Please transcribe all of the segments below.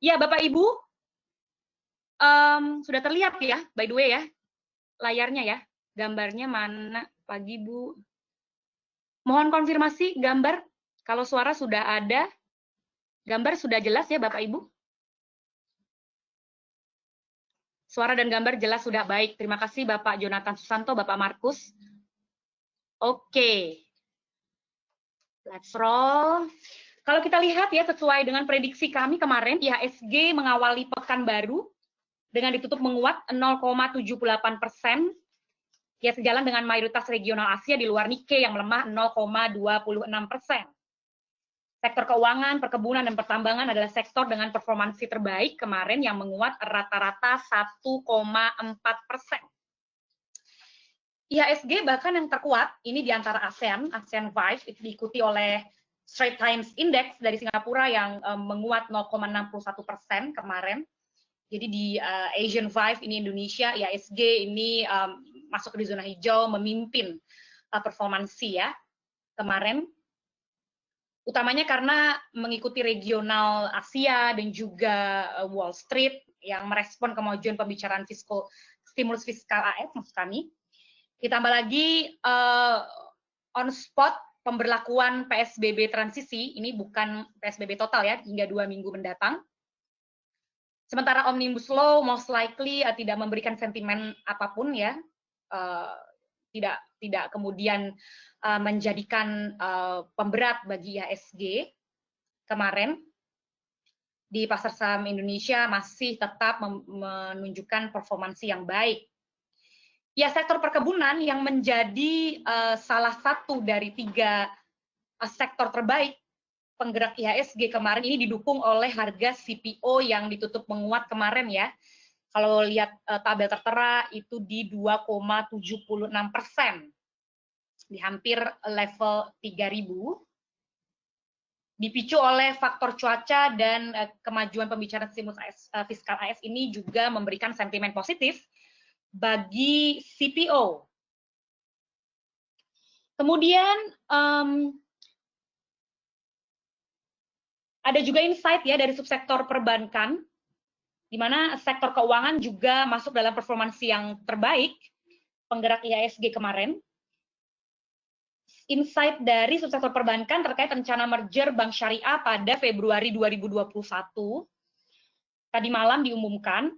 Ya, Bapak Ibu, sudah terlihat ya, by the way ya, layarnya ya, gambarnya mana pagi Bu? Mohon konfirmasi gambar, kalau suara sudah ada, gambar sudah jelas ya Bapak Ibu? Suara dan gambar jelas sudah baik. Terima kasih Bapak Jonathan Susanto, Bapak Markus. Oke, let's roll. Kalau kita lihat ya, sesuai dengan prediksi kami kemarin, IHSG mengawali pekan baru dengan ditutup menguat 0,78%, ya sejalan dengan mayoritas regional Asia di luar Nikkei yang melemah 0,26%. Sektor keuangan, perkebunan, dan pertambangan adalah sektor dengan performansi terbaik kemarin yang menguat rata-rata 1,4%. IHSG bahkan yang terkuat, ini di antara ASEAN 5, itu diikuti oleh Straits Times Index dari Singapura yang menguat 0,61% kemarin. Jadi di Asian 5 ini Indonesia, IHSG ini masuk di zona hijau, memimpin performansi ya kemarin. Utamanya karena mengikuti regional Asia dan juga Wall Street yang merespon kemajuan pembicaraan stimulus fiskal AS maksud kami. Ditambah lagi on spot pemberlakuan PSBB transisi, ini bukan PSBB total ya, hingga 2 minggu mendatang. Sementara Omnibus Law most likely tidak memberikan sentimen apapun ya, tidak kemudian menjadikan pemberat bagi IHSG kemarin. Di pasar saham Indonesia masih tetap menunjukkan performansi yang baik. Ya, sektor perkebunan yang menjadi salah satu dari 3 sektor terbaik penggerak IHSG kemarin ini didukung oleh harga CPO yang ditutup menguat kemarin ya. Kalau lihat tabel tertera itu di 2,76%, di hampir level 3.000. Dipicu oleh faktor cuaca dan kemajuan pembicaraan stimulus fiskal AS ini juga memberikan sentimen positif bagi CPO. Kemudian ada juga insight ya dari subsektor perbankan, di mana sektor keuangan juga masuk dalam performansi yang terbaik penggerak IHSG kemarin. Insight dari subsektor perbankan terkait rencana merger Bank Syariah pada Februari 2021 tadi malam diumumkan.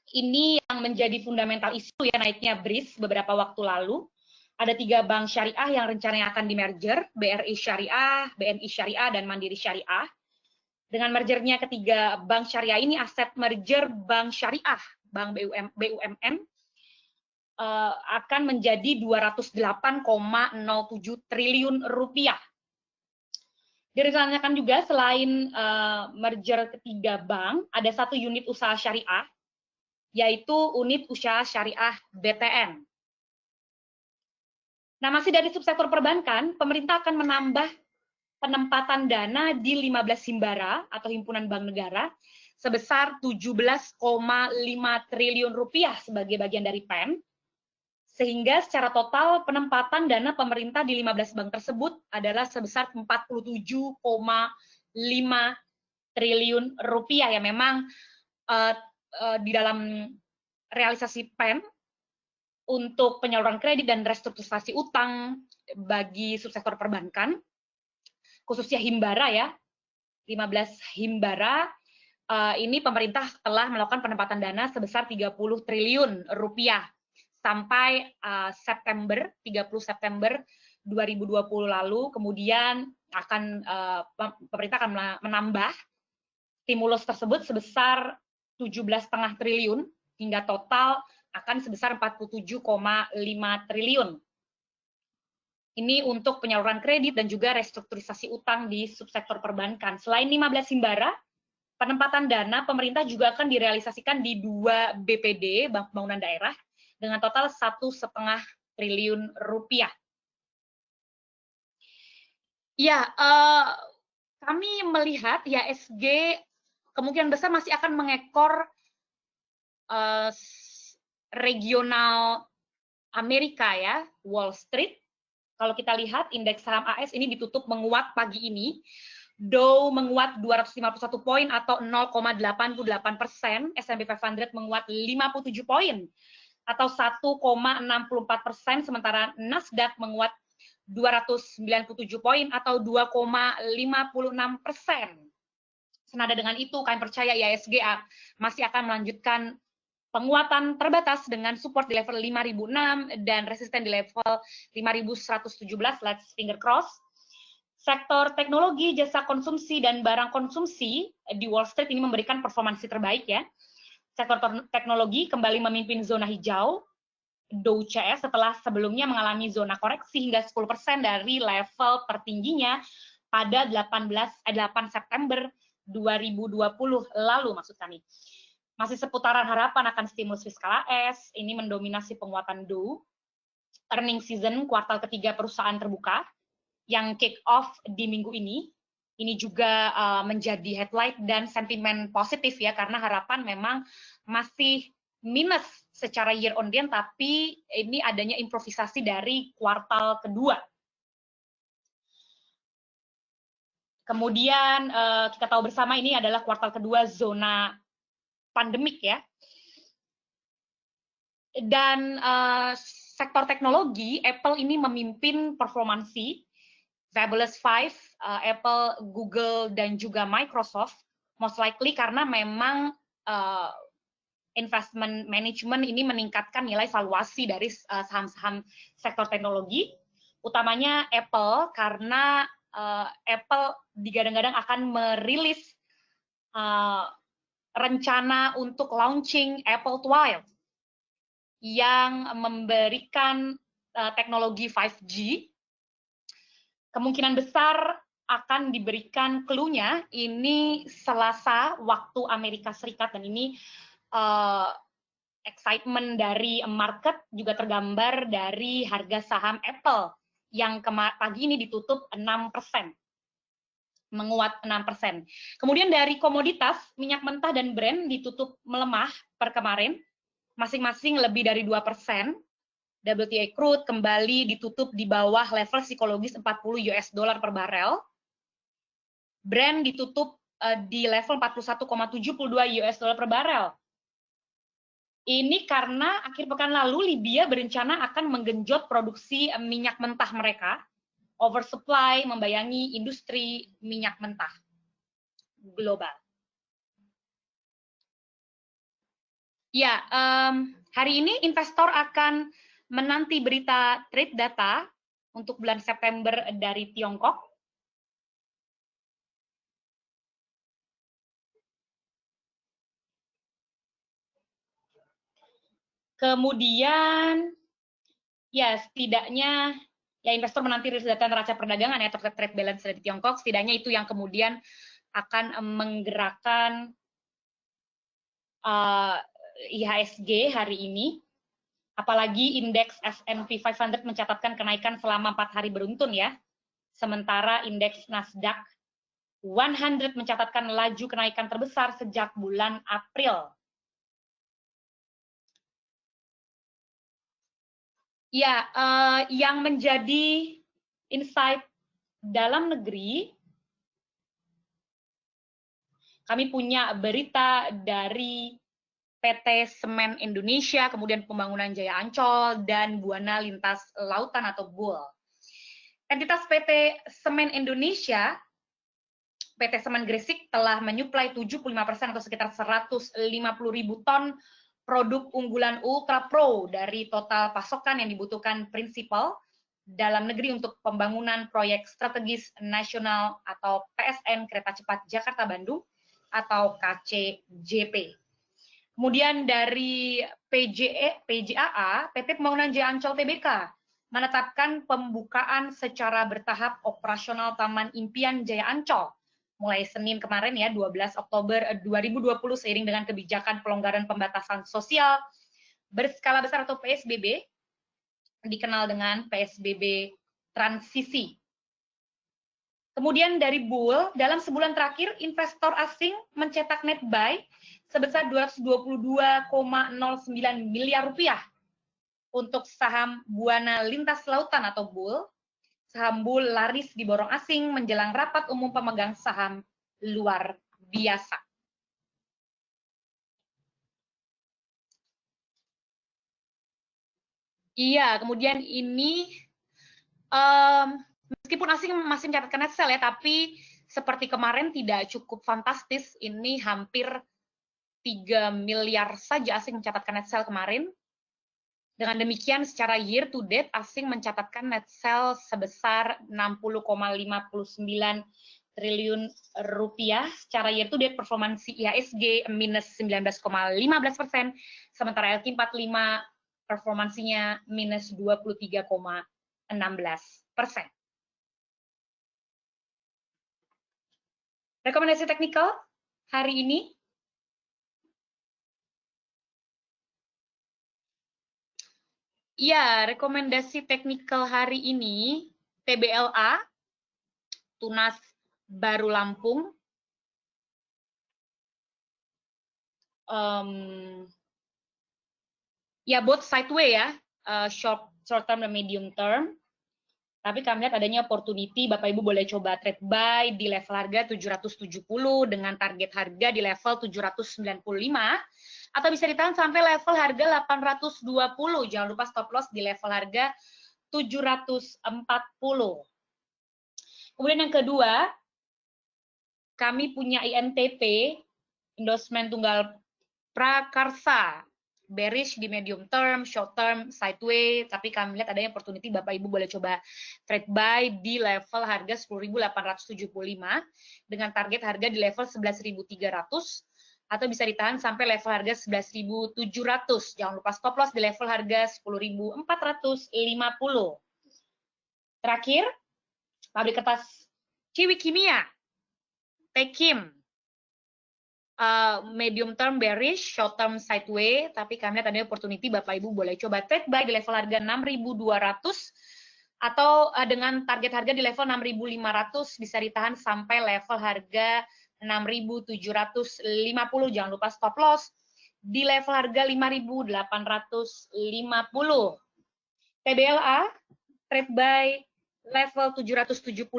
Ini yang menjadi fundamental isu ya naiknya BRIS beberapa waktu lalu. Ada 3 bank syariah yang rencananya akan dimerger, BRI Syariah, BNI Syariah, dan Mandiri Syariah. Dengan mergernya ketiga bank syariah ini, aset merger bank syariah, bank BUMN, akan menjadi 208,07 triliun rupiah. Direncanakan juga selain merger ketiga bank, ada 1 unit usaha syariah, yaitu unit usaha syariah BTN. Nah, masih dari subsektor perbankan, pemerintah akan menambah penempatan dana di 15 himbara atau himpunan bank negara sebesar 17,5 triliun rupiah sebagai bagian dari PEN, sehingga secara total penempatan dana pemerintah di 15 bank tersebut adalah sebesar 47,5 triliun rupiah. Ya memang di dalam realisasi PEN untuk penyaluran kredit dan restrukturisasi utang bagi subsektor perbankan, khususnya himbara ya, 15 himbara, ini pemerintah telah melakukan penempatan dana sebesar 30 triliun rupiah sampai 30 September 2020 lalu. Kemudian pemerintah akan menambah stimulus tersebut sebesar 17,5 triliun hingga total akan sebesar 47,5 triliun. Ini untuk penyaluran kredit dan juga restrukturisasi utang di subsektor perbankan. Selain 15 himbara, penempatan dana pemerintah juga akan direalisasikan di 2 BPD, Bank Pembangunan Daerah, dengan total 1,5 triliun rupiah. Ya, kami melihat IHSG kemungkinan besar masih akan mengekor regional Amerika ya, Wall Street. Kalau kita lihat indeks saham AS ini ditutup menguat pagi ini, Dow menguat 251 poin atau 0,88%, S&P 500 menguat 57 poin atau 1,64%, sementara Nasdaq menguat 297 poin atau 2,56%. Senada dengan itu, kami percaya IHSG masih akan melanjutkan penguatan terbatas dengan support di level 5.006 dan resisten di level 5.117, let's finger cross. Sektor teknologi, jasa konsumsi, dan barang konsumsi di Wall Street ini memberikan performansi terbaik ya. Sektor teknologi kembali memimpin zona hijau, Dow CS setelah sebelumnya mengalami zona koreksi hingga 10% dari level tertingginya pada 8 September 2020 lalu maksud kami. Masih seputaran harapan akan stimulus fiskal AS, ini mendominasi penguatan Dow. Earning season kuartal ketiga perusahaan terbuka yang kick off di minggu ini juga menjadi headlight dan sentimen positif ya, karena harapan memang masih minus secara year on year, tapi ini adanya improvisasi dari kuartal kedua. Kemudian kita tahu bersama ini adalah kuartal kedua zona pandemik ya. Dan sektor teknologi, Apple ini memimpin performansi, Fabulous Five, Apple, Google, dan juga Microsoft, most likely karena memang investment management ini meningkatkan nilai valuasi dari saham-saham sektor teknologi, utamanya Apple, karena Apple digadang-gadang akan merilis rencana untuk launching Apple Twilight yang memberikan teknologi 5G. Kemungkinan besar akan diberikan clue-nya ini Selasa waktu Amerika Serikat, dan ini excitement dari market juga tergambar dari harga saham Apple yang pagi ini ditutup 6%, menguat 6%. Kemudian dari komoditas, minyak mentah dan Brent ditutup melemah per kemarin, masing-masing lebih dari 2%. WTI crude kembali ditutup di bawah level psikologis 40 US dollar per barel. Brent ditutup di level 41,72 US dollar per barel. Ini karena akhir pekan lalu Libya berencana akan menggenjot produksi minyak mentah mereka. Oversupply membayangi industri minyak mentah global. Ya, hari ini investor akan menanti berita trade data untuk bulan September dari Tiongkok. Kemudian, ya setidaknya ya investor menanti rilis data neraca perdagangan ya terkait trade balance dari Tiongkok, setidaknya itu yang kemudian akan menggerakkan IHSG hari ini. Apalagi indeks S&P 500 mencatatkan kenaikan selama 4 hari beruntun ya. Sementara indeks Nasdaq 100 mencatatkan laju kenaikan terbesar sejak bulan April. Ya, yang menjadi insight dalam negeri, kami punya berita dari PT Semen Indonesia, kemudian Pembangunan Jaya Ancol, dan Buana Lintas Lautan atau BUL. Entitas PT Semen Indonesia, PT Semen Gresik telah menyuplai 75% atau sekitar 150.000 ton produk unggulan Ultra Pro dari total pasokan yang dibutuhkan prinsipal dalam negeri untuk pembangunan proyek strategis nasional atau PSN Kereta Cepat Jakarta-Bandung atau KCJP. Kemudian dari PJAA, PT Pembangunan Jaya Ancol Tbk, menetapkan pembukaan secara bertahap operasional Taman Impian Jaya Ancol mulai Senin kemarin ya, 12 Oktober 2020 seiring dengan kebijakan pelonggaran pembatasan sosial berskala besar atau PSBB, dikenal dengan PSBB transisi. Kemudian dari BUL, dalam sebulan terakhir investor asing mencetak net buy sebesar 222,09 miliar rupiah untuk saham Buana Lintas Lautan atau BUL, saham bull laris diborong asing menjelang rapat umum pemegang saham luar biasa. Iya, kemudian ini meskipun asing masih mencatatkan net sell ya, tapi seperti kemarin tidak cukup fantastis. Ini hampir 3 miliar saja asing mencatatkan net sell kemarin. Dengan demikian, secara year to date, asing mencatatkan net sell sebesar 60,59 triliun rupiah. Secara year to date, performansi IHSG minus 19,15%, sementara LQ45 performansinya minus 23,16%. Rekomendasi teknikal hari ini, ya, rekomendasi teknikal hari ini, TBLA, Tunas Baru Lampung, ya both sideway ya, short term dan medium term. Tapi kami lihat adanya opportunity, Bapak Ibu boleh coba trade buy di level harga 770 dengan target harga di level 795, atau bisa ditahan sampai level harga 820. Jangan lupa stop loss di level harga 740. Kemudian yang kedua, kami punya INTP, endorsement tunggal prakarsa, bearish di medium term, short term, sideways, tapi kami lihat adanya opportunity, Bapak Ibu boleh coba trade buy di level harga 10.875 dengan target harga di level 11.300, atau bisa ditahan sampai level harga 11.700. Jangan lupa stop loss di level harga 10.450. Terakhir, pabrik kertas Ciwi Kimia, Tekim, medium term bearish, short term sideways, tapi kami lihat ada opportunity, Bapak Ibu boleh coba trade buy di level harga 6.200 atau dengan target harga di level 6.500, bisa ditahan sampai level harga 6.750. Jangan lupa stop loss di level harga 5.850. TBLA trade buy level 770,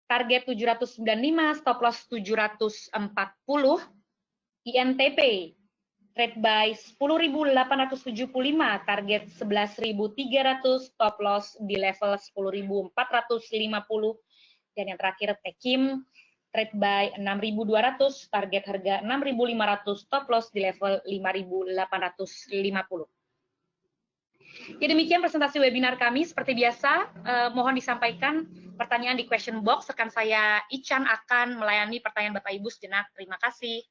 target 795, stop loss 740. INTP trade buy 10.875, target 11.300, stop loss di level 10.450. Dan yang terakhir Tekim trade buy 6.200, target harga 6.500, stop loss di level 5.850. Ya, demikian presentasi webinar kami. Seperti biasa, mohon disampaikan pertanyaan di question box. Rekan saya Ican akan melayani pertanyaan Bapak Ibu sejenak. Terima kasih.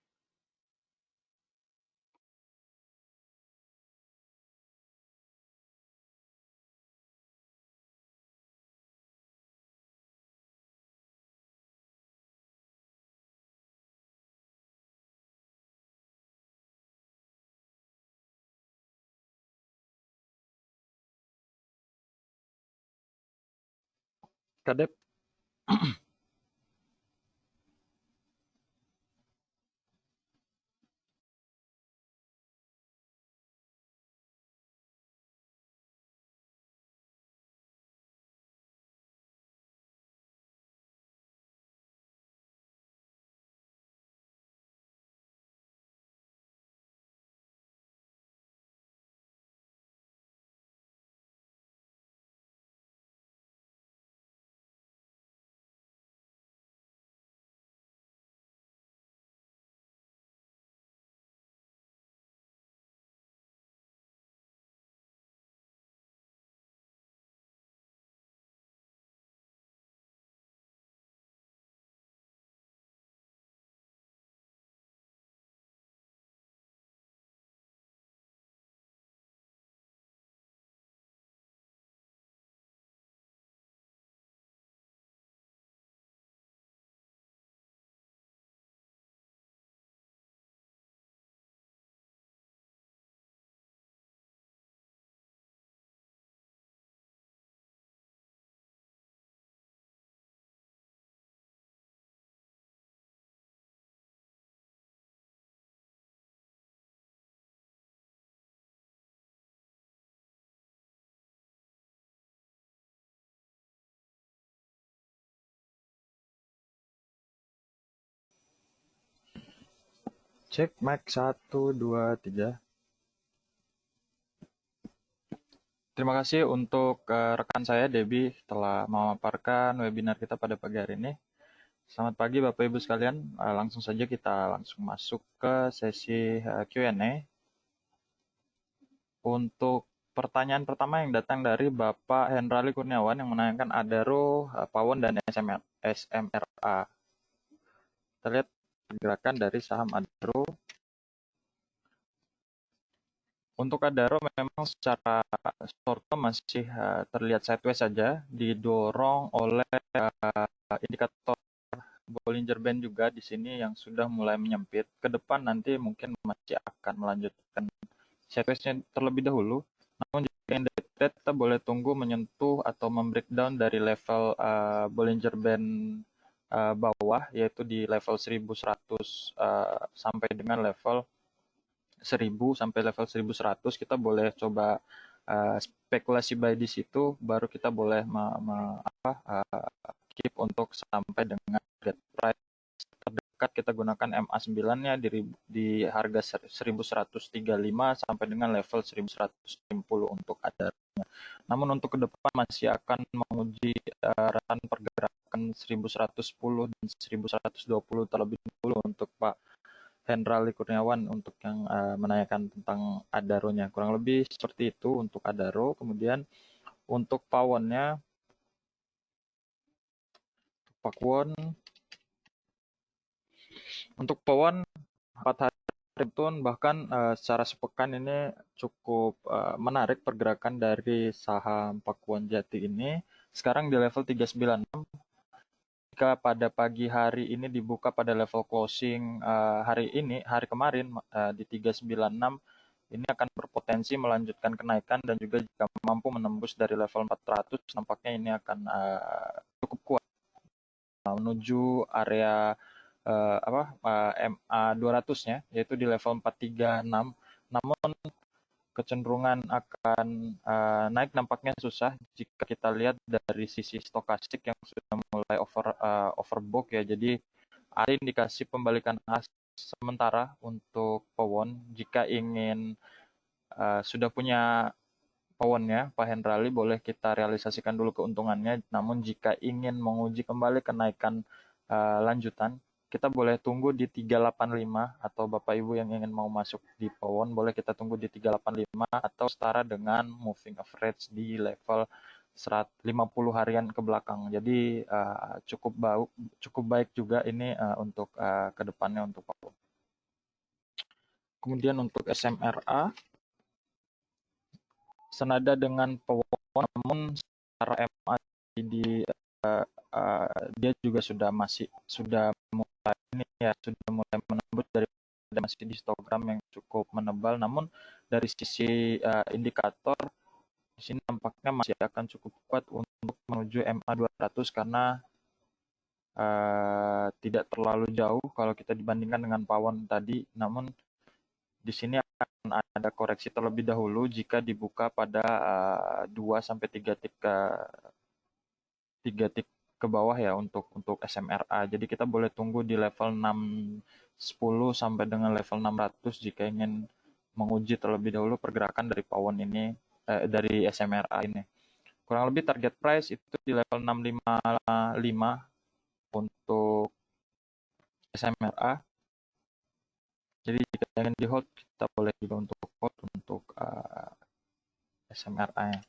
Kadep. Cek mic 1, 2, 3. Terima kasih untuk rekan saya Debbie telah memaparkan webinar kita pada pagi hari ini. Selamat pagi Bapak Ibu sekalian. Langsung saja kita langsung masuk ke sesi Q&A. Untuk pertanyaan pertama yang datang dari Bapak Hendrali Kurniawan yang menanyakan Adaro, Pawon, dan SMRA. Kita lihat pergerakan dari saham Adaro. Untuk Adaro memang secara short term masih terlihat sideways saja, didorong oleh indikator Bollinger Band juga di sini yang sudah mulai menyempit. Ke depan nanti mungkin masih akan melanjutkan sideways-nya terlebih dahulu. Namun jika in the trade kita boleh tunggu menyentuh atau membreakdown dari level Bollinger Band bawah, yaitu di level 1100 sampai dengan level 1000 sampai level 1100 kita boleh coba spekulasi buy di situ, baru kita boleh keep untuk sampai dengan target price terdekat kita gunakan MA9-nya di harga 1135 sampai dengan level 1160 untuk adarnya. Namun untuk ke depan masih akan menguji rentang pergerakan 1110 dan 1120 terlebih dahulu untuk Pak Hendrali Kurniawan untuk yang menanyakan tentang Adaro-nya. Kurang lebih seperti itu untuk Adaro. Kemudian untuk Pawon-nya, Pakwon. Untuk Pawon 4 hari beruntun bahkan secara sepekan ini cukup menarik pergerakan dari saham Pakuan Jati ini. Sekarang di level 396. Jika pada pagi hari ini dibuka pada level closing hari kemarin di 396, ini akan berpotensi melanjutkan kenaikan dan juga jika mampu menembus dari level 400, nampaknya ini akan cukup kuat menuju area MA 200-nya, yaitu di level 436. Namun kecenderungan akan naik nampaknya susah jika kita lihat dari sisi stokastik yang sudah mulai overbook ya. Jadi ada indikasi pembalikan as sementara untuk Pawon. Jika ingin sudah punya Pawonnya, Pak Hendrali, boleh kita realisasikan dulu keuntungannya. Namun jika ingin menguji kembali kenaikan lanjutan, kita boleh tunggu di 385 atau Bapak Ibu yang ingin mau masuk di Pawon boleh kita tunggu di 385 atau setara dengan moving average di level 150 harian ke belakang. Jadi cukup baik juga ini untuk kedepannya untuk Pawon. Kemudian untuk SMRA senada dengan Pawon, namun secara MA di dia juga sudah mulai menembus dari masih di histogram yang cukup menebal. Namun dari sisi indikator di sini nampaknya masih akan cukup kuat untuk menuju MA 200 karena tidak terlalu jauh kalau kita dibandingkan dengan Pawon tadi. Namun di sini akan ada koreksi terlebih dahulu jika dibuka pada 2 sampai 3 titik ke bawah ya untuk SMRA. Jadi kita boleh tunggu di level 610 sampai dengan level 600 jika ingin menguji terlebih dahulu pergerakan dari Pawon ini dari SMRA ini. Kurang lebih target price itu di level 655 untuk SMRA. Jadi jika ingin di hold kita boleh juga untuk hold untuk SMRA-nya.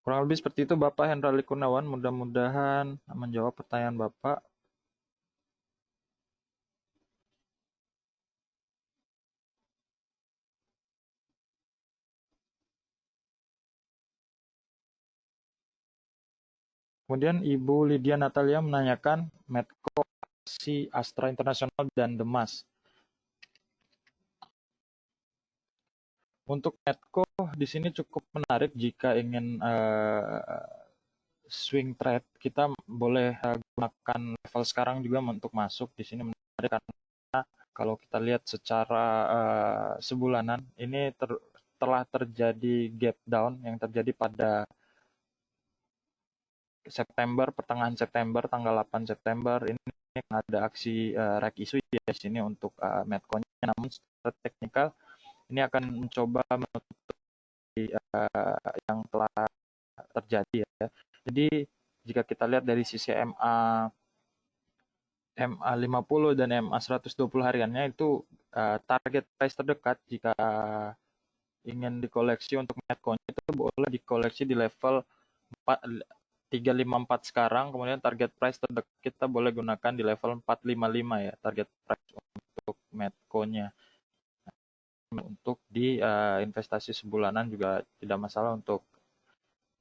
Kurang lebih seperti itu Bapak Hendrali Kurniawan, mudah-mudahan menjawab pertanyaan Bapak. Kemudian Ibu Lydia Natalia menanyakan Medco, Astra Internasional, dan Demas. Untuk Medco di sini cukup menarik jika ingin swing trade. Kita boleh gunakan level sekarang juga untuk masuk di sini menarik karena kalau kita lihat secara sebulanan ini telah terjadi gap down yang terjadi pada pertengahan September, tanggal 8 September ini ada aksi reg isu ya di sini untuk Medcoin-nya, namun secara teknikal ini akan mencoba menutup yang telah terjadi ya. Jadi jika kita lihat dari sisi MA50 dan MA120 hariannya itu target price terdekat jika ingin dikoleksi untuk Medcoin itu boleh dikoleksi di level 354 sekarang, kemudian target price terdekat kita boleh gunakan di level 455 ya, target price untuk Medcoin-nya. Untuk di investasi sebulanan juga tidak masalah untuk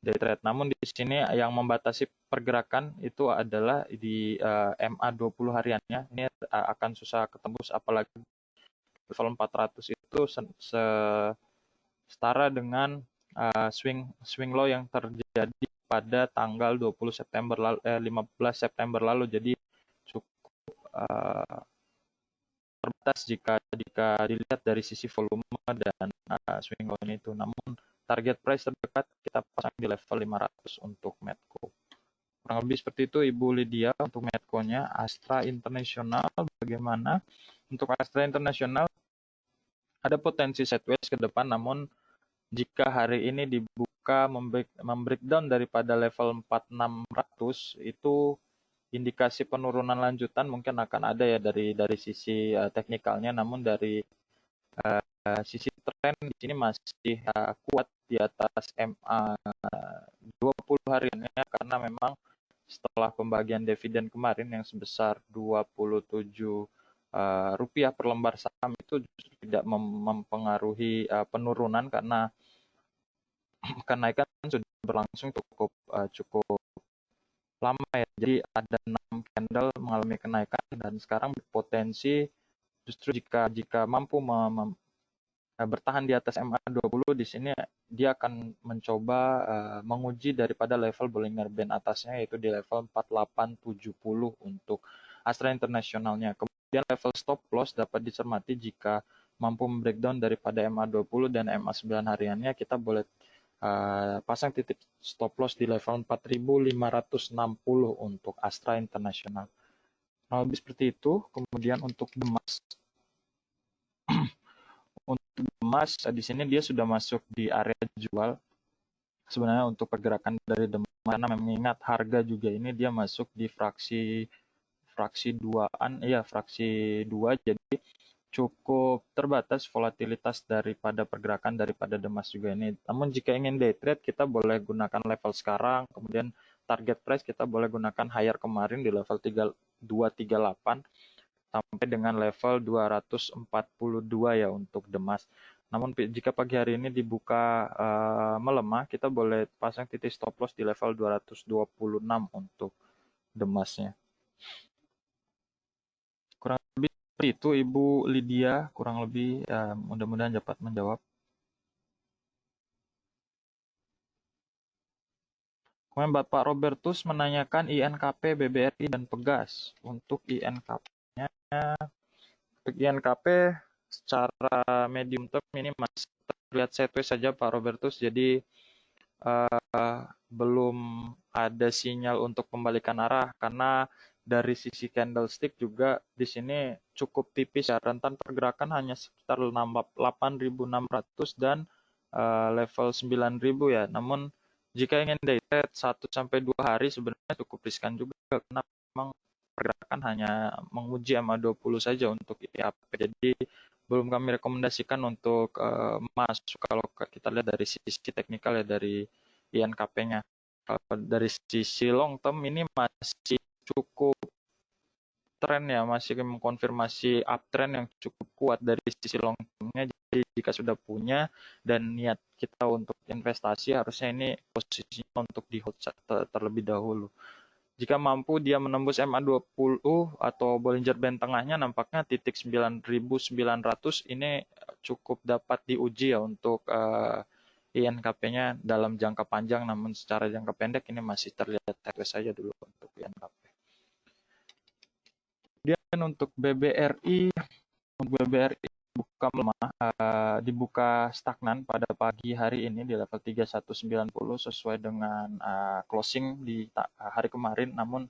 day trade. Namun di sini yang membatasi pergerakan itu adalah di MA20 hariannya. Ini akan susah ketembus, apalagi level 400 itu setara dengan swing low yang terjadi pada tanggal 15 September lalu. Jadi cukup terbatas jika dilihat dari sisi volume dan swing low itu. Namun target price terdekat kita pasang di level 500 untuk Medco. Kurang lebih seperti itu Ibu Lydia untuk Medco-nya. Astra International bagaimana? Untuk Astra International ada potensi sideways ke depan, namun jika hari ini dibuka membreakdown daripada level 4600 itu indikasi penurunan lanjutan mungkin akan ada ya dari sisi teknikalnya, namun dari sisi tren di sini masih kuat di atas MA 20 hariannya karena memang setelah pembagian dividen kemarin yang sebesar 27 rupiah per lembar saham itu justru tidak mempengaruhi penurunan karena kenaikan sudah berlangsung cukup lama ya. Jadi ada 6 candle mengalami kenaikan dan sekarang berpotensi justru jika mampu bertahan di atas MA20 di sini dia akan mencoba menguji daripada level Bollinger Band atasnya yaitu di level 4870 untuk Astra Internationalnya. Kemudian level stop loss dapat dicermati jika mampu breakdown daripada MA20 dan MA9 hariannya, kita boleh pasang titik stop loss di level 4560 untuk Astra International. Nah, lebih seperti itu. Kemudian untuk Demas, untuk Demas di sini dia sudah masuk di area jual. Sebenarnya untuk pergerakan dari Demas, karena mengingat harga juga ini dia masuk di fraksi 2-an, ya fraksi 2, jadi cukup terbatas volatilitas daripada pergerakan daripada Demas juga ini. Namun jika ingin day trade kita boleh gunakan level sekarang, kemudian target price kita boleh gunakan higher kemarin di level 238 sampai dengan level 242 ya untuk Demas. Namun jika pagi hari ini dibuka melemah, kita boleh pasang titik stop loss di level 226 untuk Demasnya. Kurang lebih seperti itu Ibu Lydia, kurang lebih mudah-mudahan dapat menjawab. Kemudian Bapak Robertus menanyakan INKP, BBRI, dan Pegas. Untuk INKP-nya, untuk INKP secara medium term ini masih terlihat sideways saja Pak Robertus, jadi belum ada sinyal untuk pembalikan arah karena dari sisi candlestick juga di sini cukup tipis ya, rentan pergerakan hanya sekitar 8.600 dan level 9.000 ya. Namun jika ingin day trade 1-2 hari sebenarnya cukup riskan juga karena memang pergerakan hanya menguji MA20 saja untuk IAP. Jadi belum kami rekomendasikan untuk masuk kalau kita lihat dari sisi teknikal ya dari INKP-nya. Kalau dari sisi long term ini masih cukup tren ya, masih mengkonfirmasi uptrend yang cukup kuat dari sisi long term-nya. Jadi jika sudah punya dan niat kita untuk investasi, harusnya ini posisinya untuk di hold terlebih dahulu. Jika mampu dia menembus MA20 atau Bollinger Band tengahnya, nampaknya titik 9.900 ini cukup dapat diuji ya untuk INKP-nya dalam jangka panjang, namun secara jangka pendek ini masih terlihat sideways saja dulu untuk INKP. Kemudian untuk BBRI buka melemah, dibuka stagnan pada pagi hari ini di level 3190 sesuai dengan closing di hari kemarin. Namun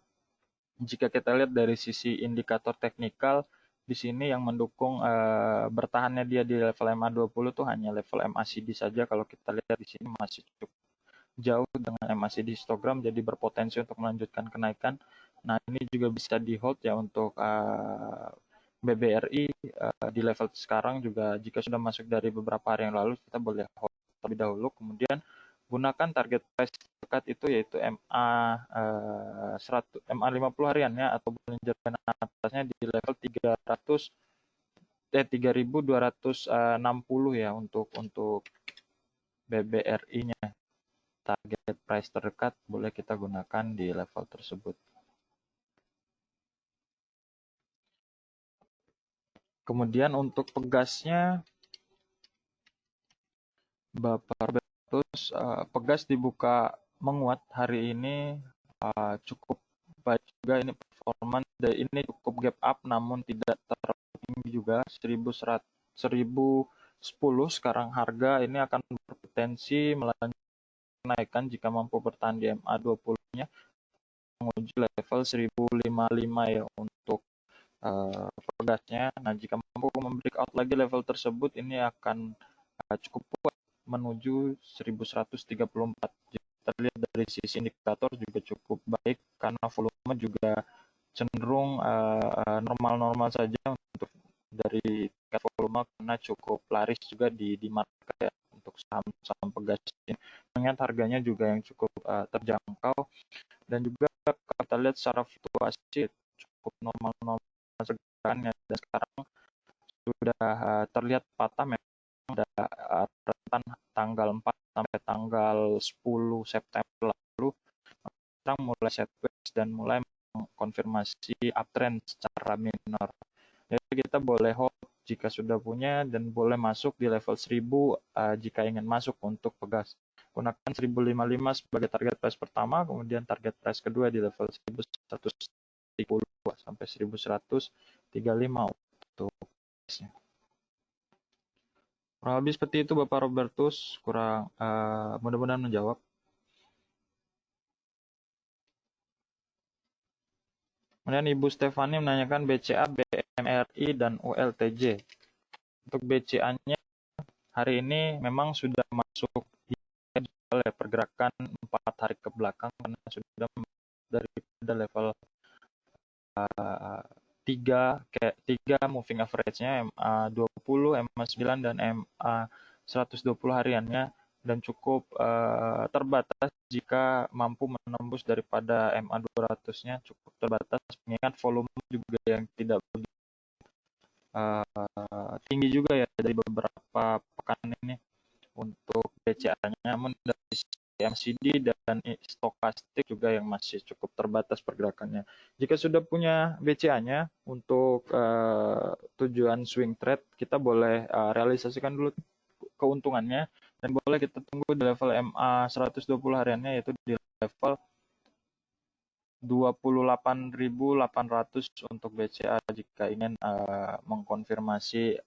Jika kita lihat dari sisi indikator teknikal, di sini yang mendukung bertahannya dia di level MA20 tuh hanya level MACD saja. Kalau kita lihat di sini masih cukup jauh dengan MACD histogram, jadi berpotensi untuk melanjutkan kenaikan. Nah, ini juga bisa di hold ya untuk BBRI di level sekarang juga. Jika sudah masuk dari beberapa hari yang lalu, kita boleh hold terlebih dahulu. Kemudian gunakan target price dekat itu yaitu MA 50 hariannya atau Bollinger Band atasnya di level 3260 ya untuk BBRI-nya. Target price terdekat boleh kita gunakan di level tersebut. Kemudian untuk pegasnya, Bapak Robertus, pegas dibuka menguat hari ini, cukup baik juga ini performance. Ini cukup gap up namun tidak terlalu tinggi juga, 1010 sekarang harga ini akan berpotensi melanjutkan kenaikan jika mampu bertahan di MA20-nya menuju level 1055 ya untuk pegasnya. Nah, jika mampu membreakout lagi level tersebut, ini akan cukup kuat menuju 1134. Jika kita lihat dari sisi indikator juga cukup baik karena volume juga cenderung normal-normal saja untuk dari tingkat volume karena cukup laris juga di market ya, untuk saham-saham pegas ini. Mengingat harganya juga yang cukup terjangkau dan juga kalau kita lihat secara fluktuasi cukup normal-normal segarnya dan sekarang sudah terlihat patah memang ada rentan tanggal 4 sampai tanggal 10 September lalu sekarang mulai sideways dan mulai mengkonfirmasi uptrend secara minor. Jadi kita boleh hold jika sudah punya dan boleh masuk di level 1000 jika ingin masuk untuk pegas. Gunakan 1055 sebagai target price pertama, kemudian target price kedua di level 1130 sampai 1135 untuk price-nya. Kurang lebih seperti itu Bapak Robertus, kurang mudah-mudahan menjawab. Kemudian Ibu Stefani menanyakan BCA, BMRI, dan ULTJ. Untuk BCA-nya hari ini memang sudah masuk di pergerakan 4 hari ke belakang karena sudah daripada level 3 moving average-nya MA20, MA9, dan MA120 hariannya dan cukup terbatas jika mampu menembus daripada MA200-nya cukup terbatas mengingat volume juga yang tidak begitu tinggi juga ya dari beberapa pekan ini untuk BCA-nya, namun dari MACD dan stokastik juga yang masih cukup terbatas pergerakannya. Jika sudah punya BCA-nya untuk tujuan swing trade, kita boleh realisasikan dulu keuntungannya dan boleh kita tunggu di level MA 120 hariannya yaitu di level 28.800 untuk BCA jika ingin mengkonfirmasi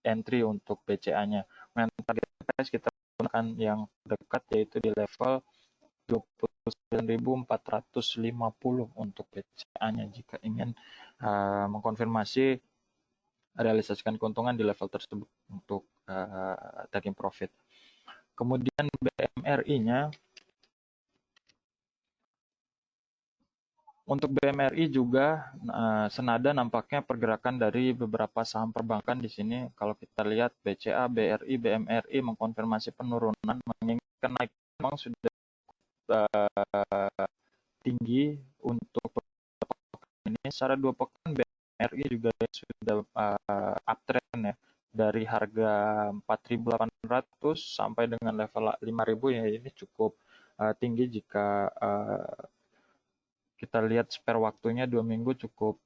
entry untuk BCA-nya. Target price kita gunakan yang dekat yaitu di level 29.450 untuk BCA-nya jika ingin mengkonfirmasi realisasikan keuntungan di level tersebut untuk taking profit. Kemudian BMRI-nya, untuk BMRI juga senada nampaknya pergerakan dari beberapa saham perbankan di sini. Kalau kita lihat BCA, BRI, BMRI mengkonfirmasi penurunan mengingat kenaikan memang sudah tinggi untuk ini. Secara 2 pekan BMRI juga sudah uptrend ya dari harga 4.800 sampai dengan level 5.000 ya, ini cukup tinggi jika kita lihat spare waktunya 2 minggu cukup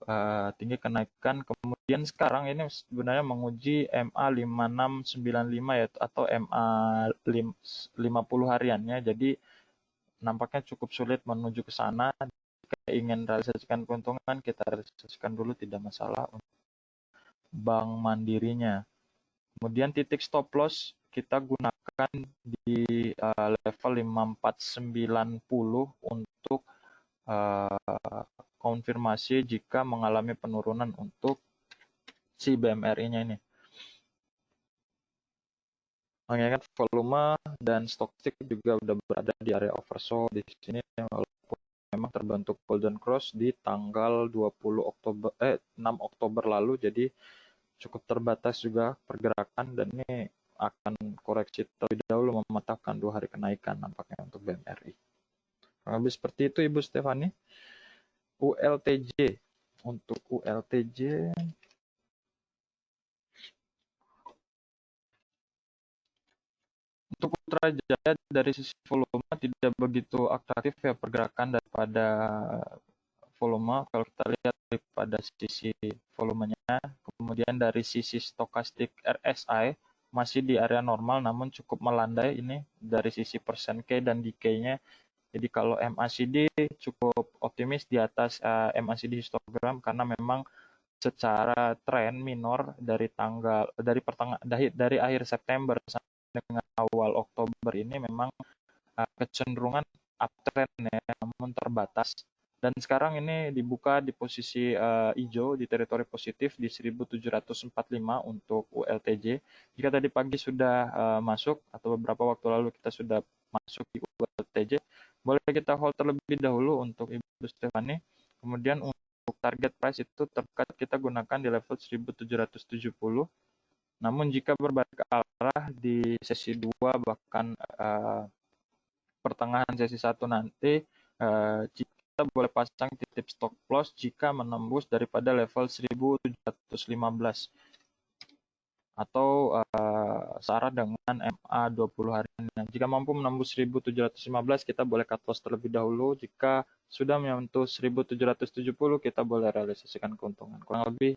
tinggi kenaikan. Kemudian sekarang ini sebenarnya menguji MA 5695 ya atau MA 50 hariannya. Jadi nampaknya cukup sulit menuju ke sana. Jika ingin realisasikan keuntungan, kita realisasikan dulu tidak masalah untuk bank mandirinya. Kemudian titik stop loss kita gunakan di level 5490 untuk konfirmasi jika mengalami penurunan untuk si BMRI-nya ini. Mengingat volume dan stochastic juga udah berada di area oversold di sini, walaupun memang terbentuk golden cross di tanggal 6 Oktober lalu, jadi cukup terbatas juga pergerakan dan ini akan koreksi terlebih dahulu mematahkan 2 hari kenaikan nampaknya untuk BMRI. Habis seperti itu Ibu Stefani. ULTJ. Untuk ULTJ untuk Putrajaya dari sisi volume tidak begitu atraktif ya pergerakan daripada volume kalau kita lihat daripada sisi volumenya. Kemudian dari sisi stokastik RSI masih di area normal namun cukup melandai ini dari sisi persen K dan decay-nya. Jadi kalau MACD cukup optimis di atas MACD histogram karena memang secara tren minor dari akhir September sampai dengan awal Oktober ini memang kecenderungan uptrend ya, namun terbatas. Dan sekarang ini dibuka di posisi hijau di teritori positif di 1745 untuk ULTJ. Jika tadi pagi sudah masuk atau beberapa waktu lalu kita sudah masuk di ULTJ, boleh kita hold terlebih dahulu untuk Ibu Stefani. Kemudian untuk target price itu terdekat kita gunakan di level 1770. Namun jika berbalik arah di sesi 2 bahkan pertengahan sesi 1 nanti kita boleh pasang titip stop loss jika menembus daripada level 1715 atau searah dengan MA 20 harian. Jika mampu menembus 1715 kita boleh cut loss terlebih dahulu. Jika sudah menyentuh 1770 kita boleh realisasikan keuntungan. Kurang lebih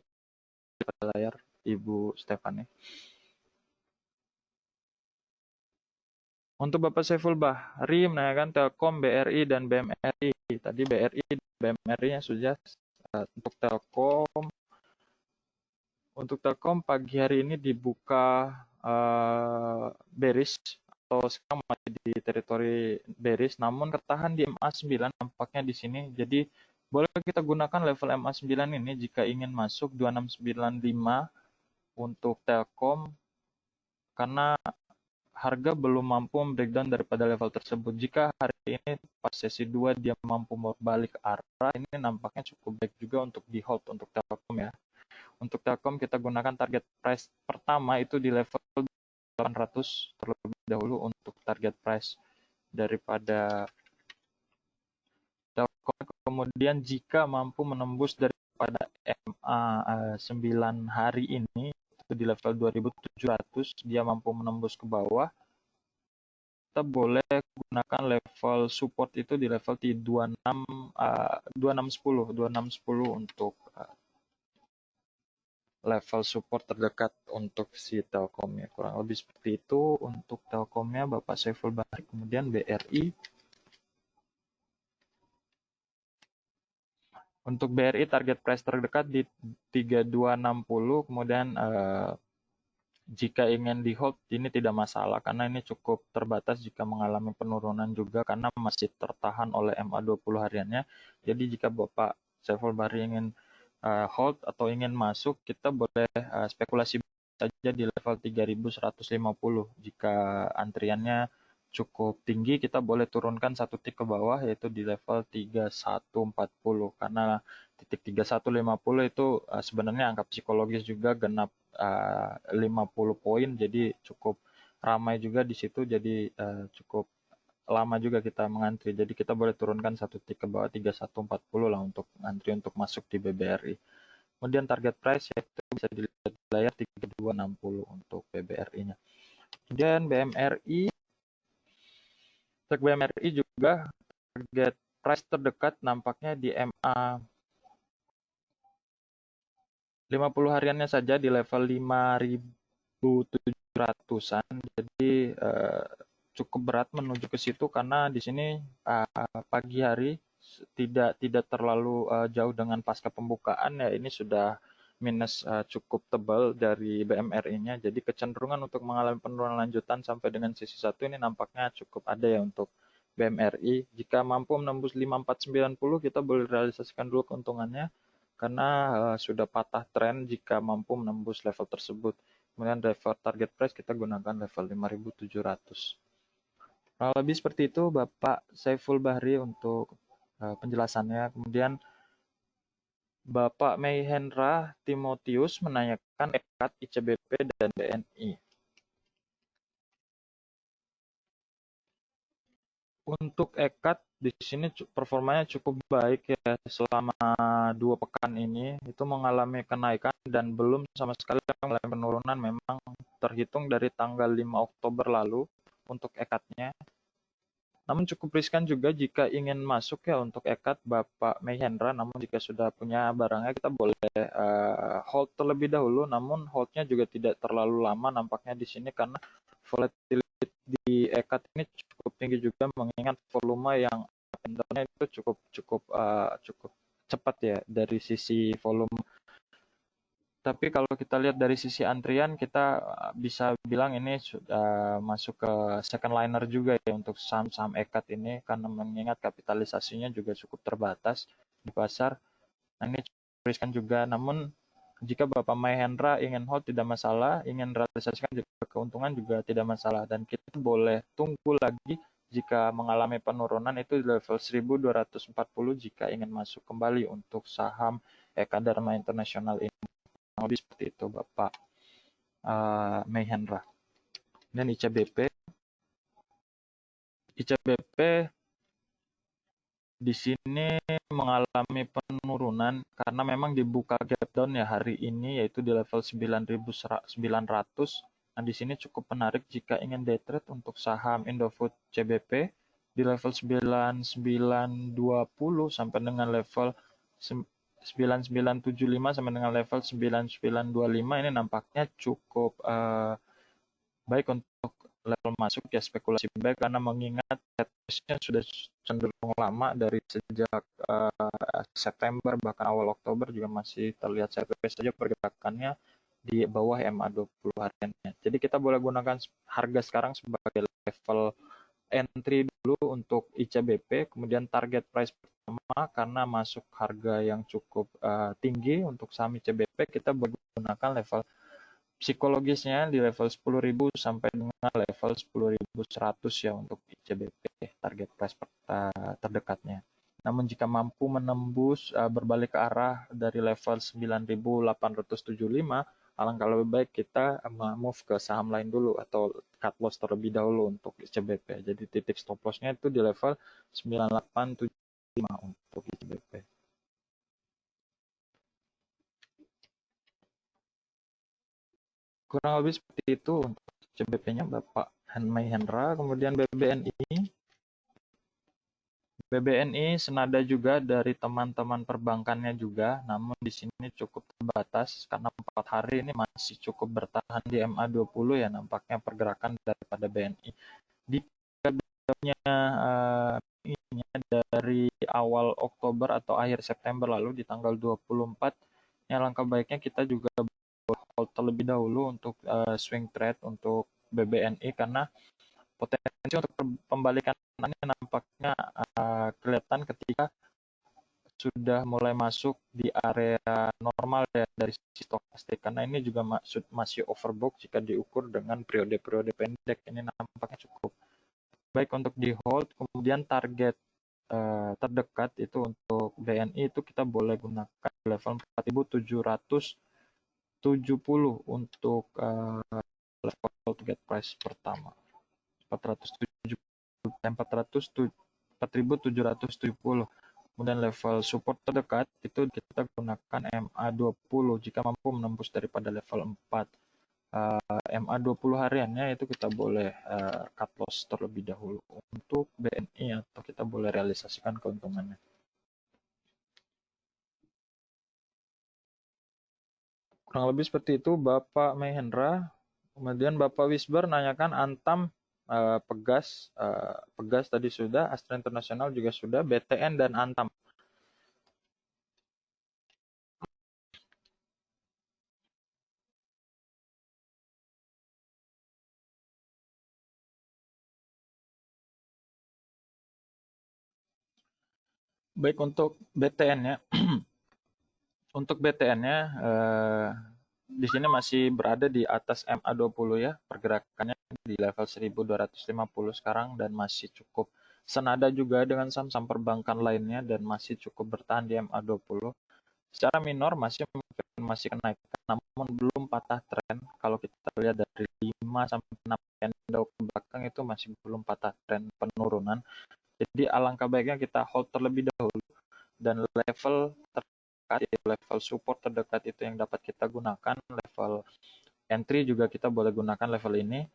di layar Ibu Stefani. Untuk Bapak Saiful Bahri menanyakan Telkom, BRI, dan BMRI. Tadi BRI dan BMRI-nya sudah untuk Telkom. Untuk Telkom pagi hari ini dibuka bearish atau sekarang masih di teritori bearish, namun tertahan di MA9 nampaknya di sini. Jadi boleh kita gunakan level MA9 ini jika ingin masuk 2695 untuk Telkom karena harga belum mampu breakdown daripada level tersebut. Jika hari ini pas sesi 2 dia mampu berbalik arah, ini nampaknya cukup baik juga untuk di hold untuk Telkom ya. Untuk Telkom kita gunakan target price pertama itu di level 800 terlebih dahulu untuk target price daripada Telkom. Kemudian jika mampu menembus daripada MA 9 hari ini itu di level 2700 dia mampu menembus ke bawah, kita boleh gunakan level support itu di level 2610 untuk level support terdekat untuk si Telkomnya. Kurang lebih seperti itu untuk Telkomnya Bapak Saiful Bahri. Kemudian BRI. Untuk BRI target price terdekat di 3260. Kemudian jika ingin di hold ini tidak masalah karena ini cukup terbatas jika mengalami penurunan juga karena masih tertahan oleh MA 20 hariannya. Jadi jika Bapak Saiful Bahri ingin hold atau ingin masuk, kita boleh spekulasi saja di level 3150. Jika antriannya cukup tinggi, kita boleh turunkan satu tick ke bawah yaitu di level 3140 karena titik 3150 itu sebenarnya angka psikologis juga genap 50 poin, jadi cukup ramai juga di situ, jadi cukup lama juga kita mengantri. Jadi kita boleh turunkan satu tick ke bawah 3140 lah untuk antri untuk masuk di BBRI. Kemudian target price yaitu bisa dilihat di layar 3260 untuk BBRI-nya. Kemudian BMRI, untuk BMRI juga target price terdekat nampaknya di MA 50 hariannya saja di level 5.700-an. Jadi cukup berat menuju ke situ karena di sini pagi hari tidak terlalu jauh dengan pasca pembukaan ya, ini sudah minus cukup tebal dari BMRI-nya. Jadi kecenderungan untuk mengalami penurunan lanjutan sampai dengan sesi 1 ini nampaknya cukup ada ya untuk BMRI. Jika mampu menembus 5490 kita boleh realisasikan dulu keuntungannya karena sudah patah tren jika mampu menembus level tersebut. Kemudian level target price kita gunakan level 5700. Kurang lebih seperti itu Bapak Saiful Bahri untuk penjelasannya. Kemudian Bapak Meihendra Timotius menanyakan EKAD, ICBP, dan BNI. Untuk EKAD di sini performanya cukup baik ya selama 2 pekan ini itu mengalami kenaikan dan belum sama sekali mengalami penurunan memang terhitung dari tanggal 5 Oktober lalu untuk EKAD-nya. Namun cukup riskan juga jika ingin masuk ya untuk EKAD Bapak Meihendra, namun jika sudah punya barangnya kita boleh hold terlebih dahulu, namun holdnya juga tidak terlalu lama nampaknya di sini karena volatility di EKAD ini cukup tinggi juga mengingat volume yang itu cukup cepat ya dari sisi volume. Tapi kalau kita lihat dari sisi antrian, kita bisa bilang ini sudah masuk ke second liner juga ya untuk saham-saham EKAD ini karena mengingat kapitalisasinya juga cukup terbatas di pasar. Nah, ini riskan juga. Namun jika Bapak Mahendra ingin hold tidak masalah, ingin realisasikan juga keuntungan juga tidak masalah. Dan kita boleh tunggu lagi jika mengalami penurunan itu di level 1240 jika ingin masuk kembali untuk saham Eka Dharma Internasional ini. Lebih seperti itu Bapak Meihendra. Dan ICBP di sini mengalami penurunan karena memang dibuka gap down ya hari ini yaitu di level 9.900. Nah, di sini cukup menarik jika ingin day trade untuk saham Indofood CBP di level 9920 sampai dengan level 9975 sampai dengan level 9925 ini nampaknya cukup baik untuk level masuk ya spekulasi baik karena mengingat nya sudah cenderung lama dari sejak September bahkan awal Oktober juga masih terlihat sideways saja pergerakannya di bawah MA20 hariannya. Jadi kita boleh gunakan harga sekarang sebagai level entry dulu untuk ICBP, kemudian target price pertama karena masuk harga yang cukup tinggi untuk saham ICBP kita menggunakan level psikologisnya di level 10.000 sampai dengan level 10.100 ya untuk ICBP target price terdekatnya. Namun jika mampu menembus berbalik ke arah dari level 9.875, alangkah lebih baik kita move ke saham lain dulu atau cut loss terlebih dahulu untuk ICBP. Jadi titik stop loss-nya itu di level 9875 untuk ICBP. Kurang lebih seperti itu untuk CBP-nya Bapak Meihendra. Kemudian BBNI senada juga dari teman-teman perbankannya juga, namun di sini cukup terbatas karena 4 hari ini masih cukup bertahan di MA20 ya nampaknya pergerakan daripada BNI. Di dari awal Oktober atau akhir September lalu di tanggal 24, ya langkah baiknya kita juga hold terlebih dahulu untuk swing trade untuk BBNI karena potensi untuk pembalikan ini nampaknya kelihatan ketika sudah mulai masuk di area normal ya dari sisi stokastik karena ini juga masih overbought jika diukur dengan periode-periode pendek ini nampaknya cukup baik untuk di hold. Kemudian target terdekat itu untuk BNI itu kita boleh gunakan level 4.770 untuk level target price pertama 4.770. Kemudian level support terdekat itu kita gunakan MA20 jika mampu menembus daripada level 4. MA20 hariannya itu kita boleh cut loss terlebih dahulu untuk BNI atau kita boleh realisasikan keuntungannya. Kurang lebih seperti itu Bapak Meihendra. Kemudian Bapak Wisber nanyakan Antam, Pegas tadi sudah, Astra Internasional juga sudah, BTN dan Antam. Baik untuk BTN-nya, untuk BTN-nya di sini masih berada di atas MA20 ya, pergerakannya di level 1250 sekarang dan masih cukup senada juga dengan saham-saham perbankan lainnya dan masih cukup bertahan di MA20. Secara minor masih kenaikan namun belum patah tren. Kalau kita lihat dari 5 sampai 6 candle ke belakang itu masih belum patah tren penurunan. Jadi alangkah baiknya kita hold terlebih dahulu dan level terdekat, level support terdekat itu yang dapat kita gunakan, level entry juga kita boleh gunakan level ini,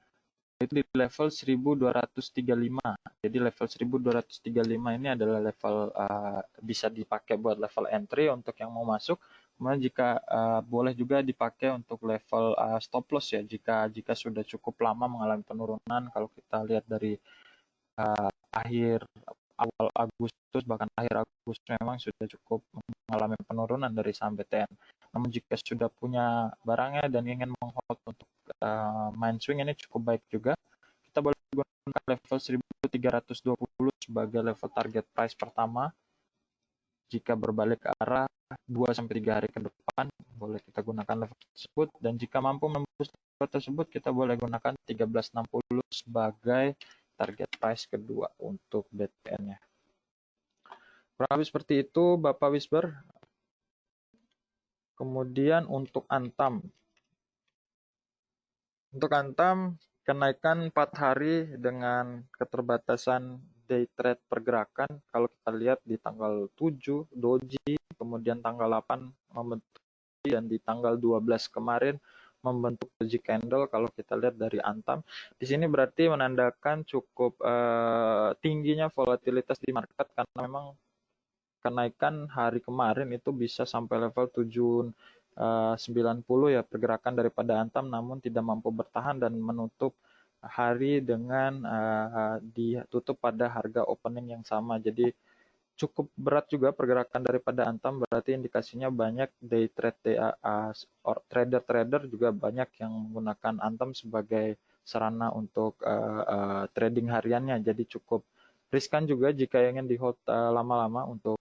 itu di level 1235. Jadi level 1235 ini adalah level bisa dipakai buat level entry untuk yang mau masuk. Kemudian jika boleh juga dipakai untuk level stop loss ya jika sudah cukup lama mengalami penurunan. Kalau kita lihat dari akhir awal Agustus bahkan akhir Agustus memang sudah cukup mengalami penurunan dari saham BTN. Namun jika sudah punya barangnya dan ingin menghold untuk main swing ini cukup baik juga. Kita boleh gunakan level 1320 sebagai level target price pertama. Jika berbalik ke arah 2 sampai 3 hari ke depan boleh kita gunakan level tersebut dan jika mampu menembus level tersebut kita boleh gunakan 1360 sebagai target price kedua untuk BTN-nya. Kurang lebih seperti itu Bapak Wisber. Kemudian untuk Antam. Untuk Antam kenaikan 4 hari dengan keterbatasan day trade pergerakan. Kalau kita lihat di tanggal 7 doji, kemudian tanggal 8 membentuk dan di tanggal 12 kemarin membentuk doji candle. Kalau kita lihat dari Antam, di sini berarti menandakan cukup tingginya volatilitas di market karena memang kenaikan hari kemarin itu bisa sampai level 790 ya pergerakan daripada Antam namun tidak mampu bertahan dan menutup hari dengan ditutup pada harga opening yang sama. Jadi cukup berat juga pergerakan daripada Antam berarti indikasinya banyak day trade trader-trader juga banyak yang menggunakan Antam sebagai sarana untuk trading hariannya. Jadi cukup riskan juga jika ingin di hold lama-lama untuk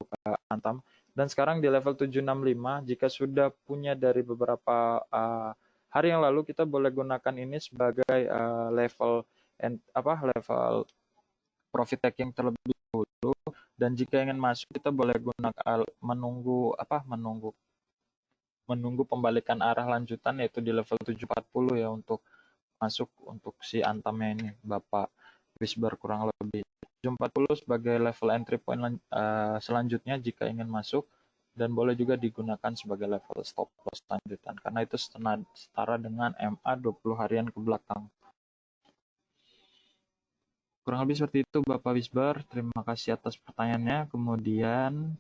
Antam. Dan sekarang di level 765 jika sudah punya dari beberapa hari yang lalu kita boleh gunakan ini sebagai level level profit taking terlebih dahulu dan jika ingin masuk kita boleh gunakan menunggu pembalikan arah lanjutan yaitu di level 740 ya untuk masuk untuk si Antamnya ini Bapak Wisber kurang lebih 740 sebagai level entry point selanjutnya jika ingin masuk dan boleh juga digunakan sebagai level stop loss lanjutan karena itu setara dengan MA 20 harian ke belakang. Kurang lebih seperti itu Bapak Wisbar. Terima kasih atas pertanyaannya. Kemudian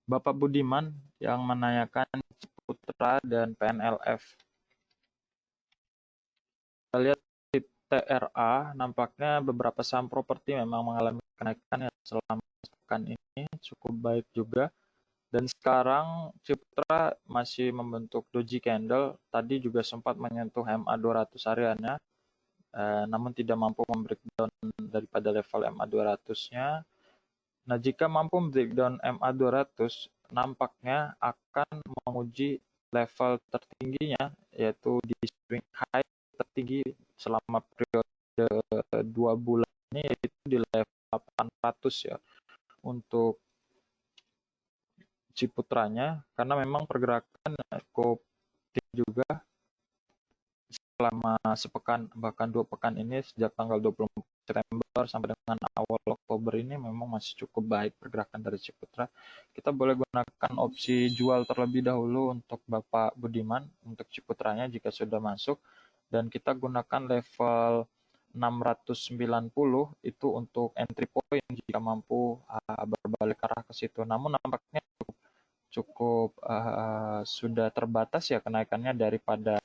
Bapak Budiman yang menanyakan Ciputra dan PNLF. Kita lihat di TRA, nampaknya beberapa saham properti memang mengalami kenaikan yang selama pekan ini cukup baik juga. Dan sekarang Ciputra masih membentuk doji candle. Tadi juga sempat menyentuh MA 200 hariannya, namun tidak mampu membreakdown daripada level MA 200-nya. Nah, jika mampu breakdown MA 200, nampaknya akan menguji level tertingginya, yaitu di swing high tertinggi selama periode 2 bulan ini, yaitu di level 800 ya, untuk Ciputranya, karena memang pergerakan cukup tinggi juga selama sepekan, bahkan 2 pekan ini, sejak tanggal 24 September sampai dengan awal Oktober ini memang masih cukup baik pergerakan dari Ciputra. Kita boleh gunakan opsi jual terlebih dahulu untuk Bapak Budiman untuk Ciputranya jika sudah masuk dan kita gunakan level 690 itu untuk entry point jika mampu berbalik arah ke situ. Namun nampaknya cukup sudah terbatas ya kenaikannya daripada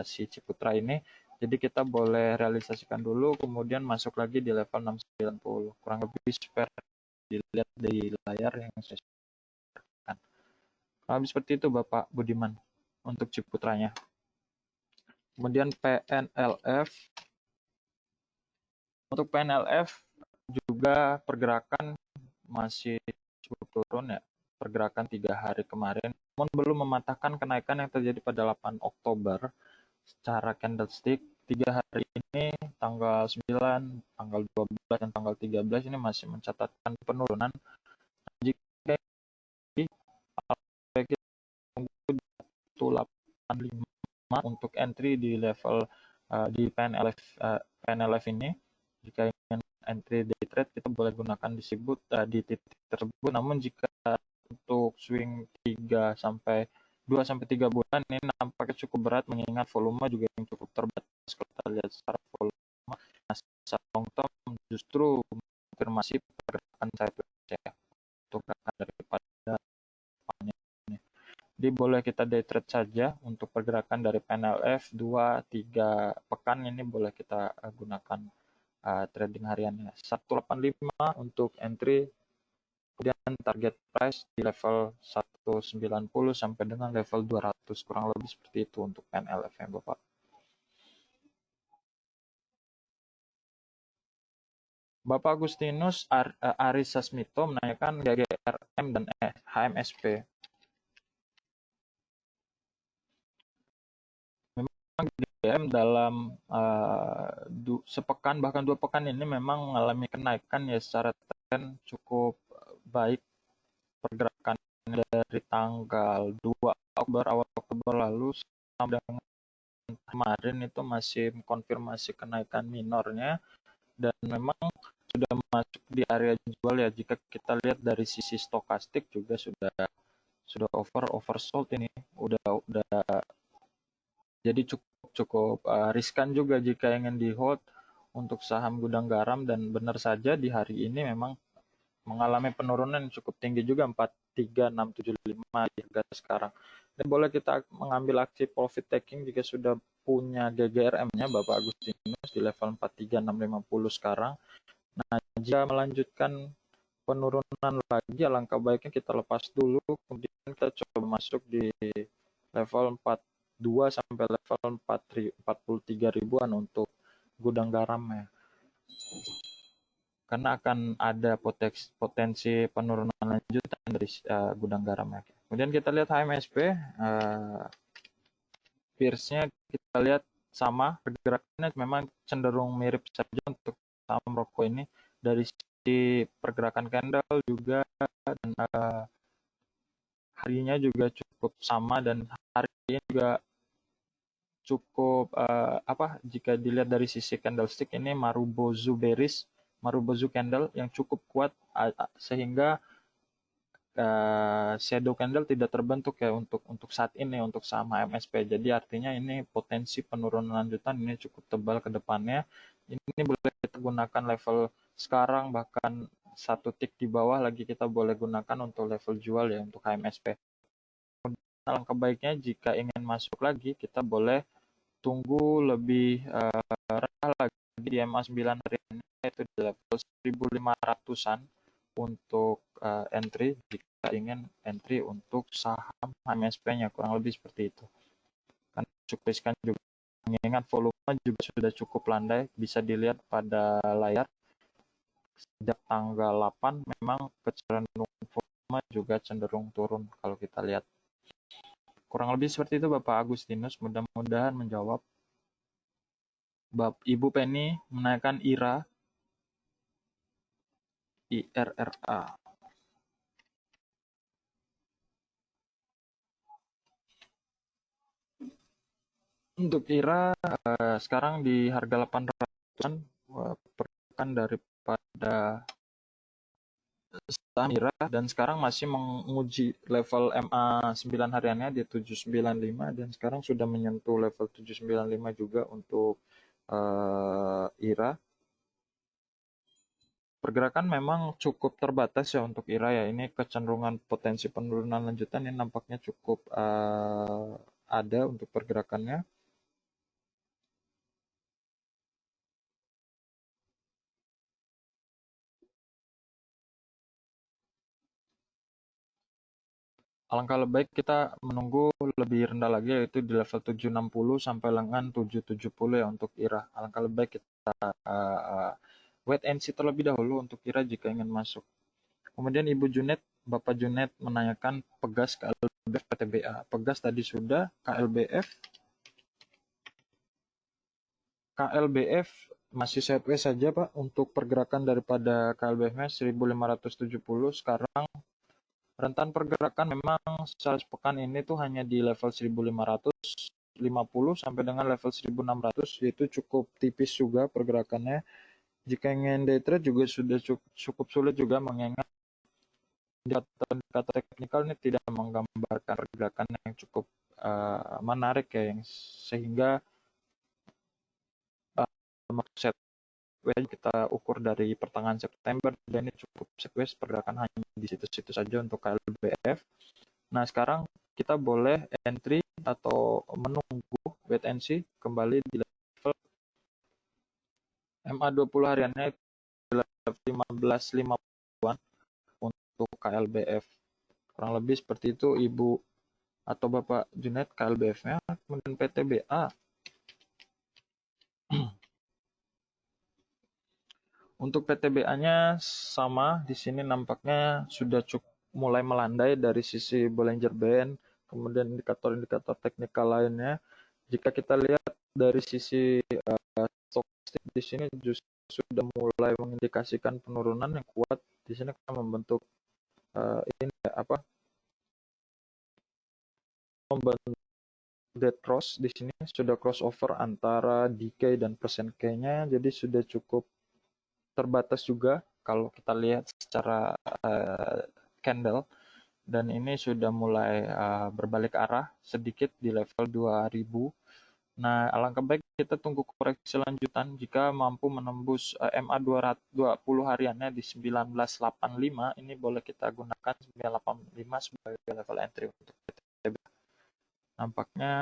si Ciputra ini. Jadi kita boleh realisasikan dulu, kemudian masuk lagi di level 690. Kurang lebih seperti dilihat di layar yang saya sebutkan. Kurang lebih seperti itu Bapak Budiman untuk Ciputranya. Kemudian PNLF. Untuk PNLF juga pergerakan masih cukup turun ya, pergerakan 3 hari kemarin, namun belum mematahkan kenaikan yang terjadi pada 8 Oktober secara candlestick. 3 hari ini, tanggal 9, tanggal 12, dan tanggal 13 ini masih mencatatkan penurunan. Jika kita tunggu 185 untuk entry di level di PNLF ini. Jika ingin entry day trade, kita boleh gunakan disebut di titik tersebut. Namun jika untuk swing 3 sampai 2 sampai 3 bulan ini nampaknya cukup berat, mengingat volume juga yang cukup terbatas. Kalau kita lihat secara volume, secara long term justru konfirmasi pergerakan sideways ya, untuk gerakan daripada ini. Jadi boleh kita day trade saja untuk pergerakan dari PNLF 2-3 pekan ini, boleh kita gunakan trading hariannya. 185 untuk entry, kemudian target price di level 190 sampai dengan level 200, kurang lebih seperti itu untuk PNLF ya Bapak. Bapak Agustinus Aris Sasmito menanyakan GGRM dan HMSP. Memang GGRM dalam sepekan bahkan 2 pekan ini memang mengalami kenaikan ya, secara tren cukup baik. Pergerakan dari tanggal 2 Oktober, awal Oktober lalu sampai dengan kemarin itu masih mengkonfirmasi kenaikan minornya, dan memang sudah masuk di area jual ya. Jika kita lihat dari sisi stokastik juga sudah oversold ini, udah jadi cukup riskan juga jika ingin di hold untuk saham gudang garam. Dan benar saja di hari ini memang mengalami penurunan yang cukup tinggi juga, 43675 di harga sekarang. Dan boleh kita mengambil aksi profit taking jika sudah punya GGRM-nya Bapak Agustinus di level 43650 sekarang. Nah, jika melanjutkan penurunan lagi, alangkah baiknya kita lepas dulu, kemudian kita coba masuk di level 42 sampai level 43 ribuan untuk gudang garam ya. Karena akan ada potensi penurunan lanjutan dari gudang garam. Kemudian kita lihat HMSP, peers-nya kita lihat sama, pergerakannya memang cenderung mirip saja untuk saham rokok ini. Dari sisi pergerakan candle juga, dan harinya juga cukup sama, dan hari ini juga cukup jika dilihat dari sisi candlestick ini Marubozu bearish, Marubozu candle yang cukup kuat sehingga shadow candle tidak terbentuk ya untuk saat ini untuk saham HMSP. Jadi artinya ini potensi penurunan lanjutan ini cukup tebal ke depannya. Ini boleh kita gunakan level sekarang, bahkan 1 tick di bawah lagi kita boleh gunakan untuk level jual ya untuk HMSP. Alangkah baiknya jika ingin masuk lagi, kita boleh tunggu lebih rendah lagi di MA 9 hari ini, yaitu di level 1500-an untuk entry jika ingin entry untuk saham HMSP-nya, kurang lebih seperti itu. Kan cukup riskan juga, mengingat volume juga sudah cukup landai, bisa dilihat pada layar. Sejak tanggal 8 memang kecenderungan volume juga cenderung turun kalau kita lihat. Kurang lebih seperti itu Bapak Agustinus, mudah-mudahan menjawab. Ibu Penny menaikkan IRA, IRRA. Untuk IRA sekarang di harga 800-an, pergerakan daripada saham IRA, dan sekarang masih menguji level MA 9 hariannya di 795, dan sekarang sudah menyentuh level 795 juga untuk IRA. Pergerakan memang cukup terbatas ya untuk IRA ya. Ini kecenderungan potensi penurunan lanjutan ini nampaknya cukup ada untuk pergerakannya. Alangkah lebih baik kita menunggu lebih rendah lagi, yaitu di level 760 sampai dengan 770 ya untuk IRA. Alangkah lebih baik kita wait and see terlebih dahulu untuk IRA jika ingin masuk. Kemudian Ibu Junet, Bapak Junet menanyakan Pegas KLBF PTBA. Pegas tadi sudah, KLBF masih sideways saja Pak untuk pergerakan daripada KLBF-nya 1570. Sekarang rentan pergerakan memang secara sepekan ini tuh hanya di level 1550 sampai dengan level 1600, yaitu cukup tipis juga pergerakannya. Jika ingin day trade juga sudah cukup sulit juga, mengingat indikator teknikal ini tidak menggambarkan pergerakan yang cukup menarik ya, yang sehingga sideways kita ukur dari pertengahan September, dan ini cukup sideways, pergerakan hanya di situ-situ saja untuk KLBF. Nah, sekarang kita boleh entry atau menunggu wait and see kembali di level MA 20 hariannya di level 1550-an untuk KLBF. Kurang lebih seperti itu Ibu atau Bapak Junet KLBF-nya. Kemudian PTBA. Untuk PTBA-nya sama, di sini nampaknya sudah cukup mulai melandai dari sisi Bollinger Band, kemudian indikator-indikator teknikal lainnya. Jika kita lihat dari sisi stokastik di sini justru sudah mulai mengindikasikan penurunan yang kuat. Di sini kita membentuk membentuk dead cross. Di sini sudah crossover antara decay dan percent K-nya, jadi sudah cukup terbatas juga kalau kita lihat secara candle, dan ini sudah mulai berbalik arah sedikit di level 2000. Nah, alangkah baik kita tunggu koreksi lanjutan. Jika mampu menembus MA 220 hariannya di 1985, ini boleh kita gunakan 985 sebagai level entry untuk PTB. Nampaknya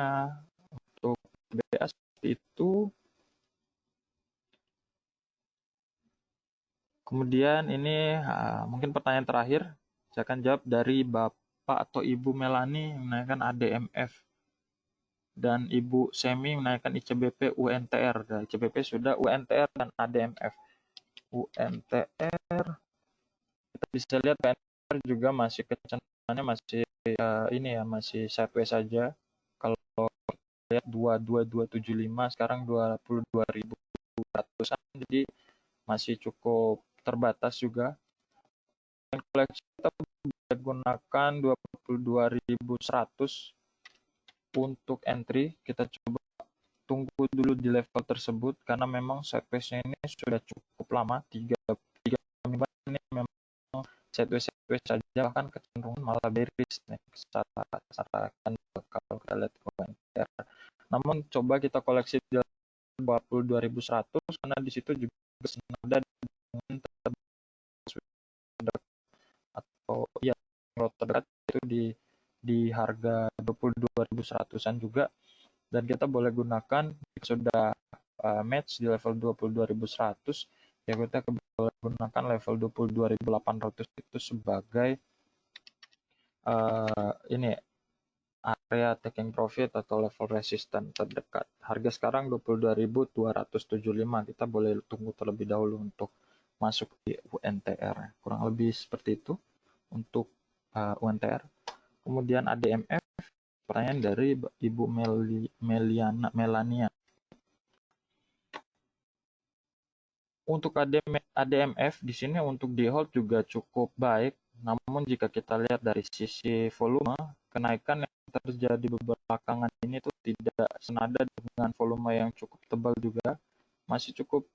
untuk BA seperti itu. Kemudian ini mungkin pertanyaan terakhir, saya akan jawab dari Bapak atau Ibu Melani menanyakan ADMF, dan Ibu Semi menanyakan ICBP UNTR. Dari ICBP sudah, UNTR dan ADMF. UNTR kita bisa lihat UNTR juga masih kecenderungannya masih masih sideways saja. Kalau lihat 22275 sekarang 22.200-an, jadi masih cukup terbatas juga. Dan koleksi kita bisa gunakan 22.100 untuk entry. Kita coba tunggu dulu di level tersebut karena memang sideways-nya ini sudah cukup lama, 3 minggu ini memang sideways saja, bahkan kecenderungan malah bearish nih secara kalau kita lihat komentar. Namun coba kita koleksi di 22.100 karena di situ juga senada dengan atau ya terdekat itu di harga 22.100-an juga, dan kita boleh gunakan sudah match di level 22.100 ya, kita boleh gunakan level 22.800 itu sebagai ini area taking profit atau level resisten terdekat. Harga sekarang 22.275, kita boleh tunggu terlebih dahulu untuk masuk di UNTR. Kurang lebih seperti itu untuk UNTR. Kemudian ADMF, pertanyaan dari Ibu Melania. Untuk ADMF di sini untuk di hold juga cukup baik, namun jika kita lihat dari sisi volume, kenaikan yang terjadi beberapa belakangan ini tuh tidak senada dengan volume yang cukup tebal juga. Masih cukup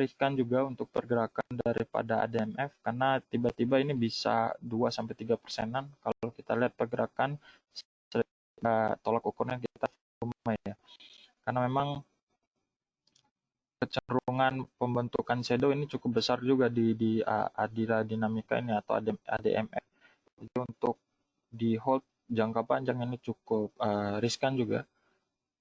riskan juga untuk pergerakan daripada ADMF karena tiba-tiba ini bisa 2-3%-an kalau kita lihat pergerakan tolak ukurnya kita volume ya. Karena memang kecenderungan pembentukan shadow ini cukup besar juga di Adira dinamika ini atau ADMF. Jadi untuk di hold jangka panjang ini cukup riskan juga.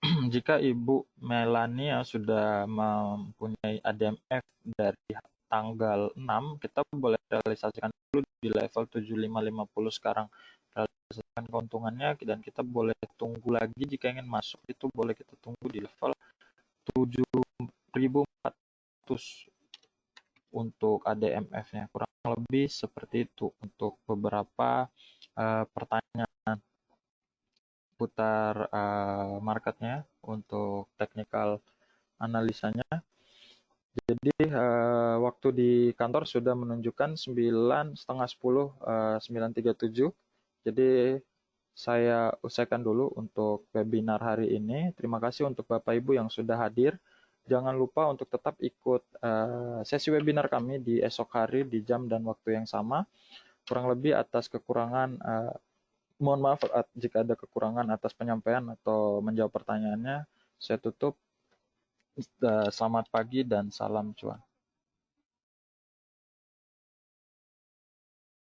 Jika Ibu Melania sudah mempunyai ADMF dari tanggal 6, kita boleh realisasikan dulu di level 7550 sekarang. Realisasikan keuntungannya, dan kita boleh tunggu lagi jika ingin masuk, itu boleh kita tunggu di level 7.400. untuk ADMF-nya. Kurang lebih seperti itu untuk beberapa pertanyaan putar marketnya untuk technical analisanya. Jadi waktu di kantor sudah menunjukkan 9:30, 9:37. Jadi saya usaikan dulu untuk webinar hari ini. Terima kasih untuk Bapak Ibu yang sudah hadir. Jangan lupa untuk tetap ikut sesi webinar kami di esok hari di jam dan waktu yang sama. Kurang lebih atas kekurangan, mohon maaf jika ada kekurangan atas penyampaian atau menjawab pertanyaannya. Saya tutup. Selamat pagi dan salam cuan.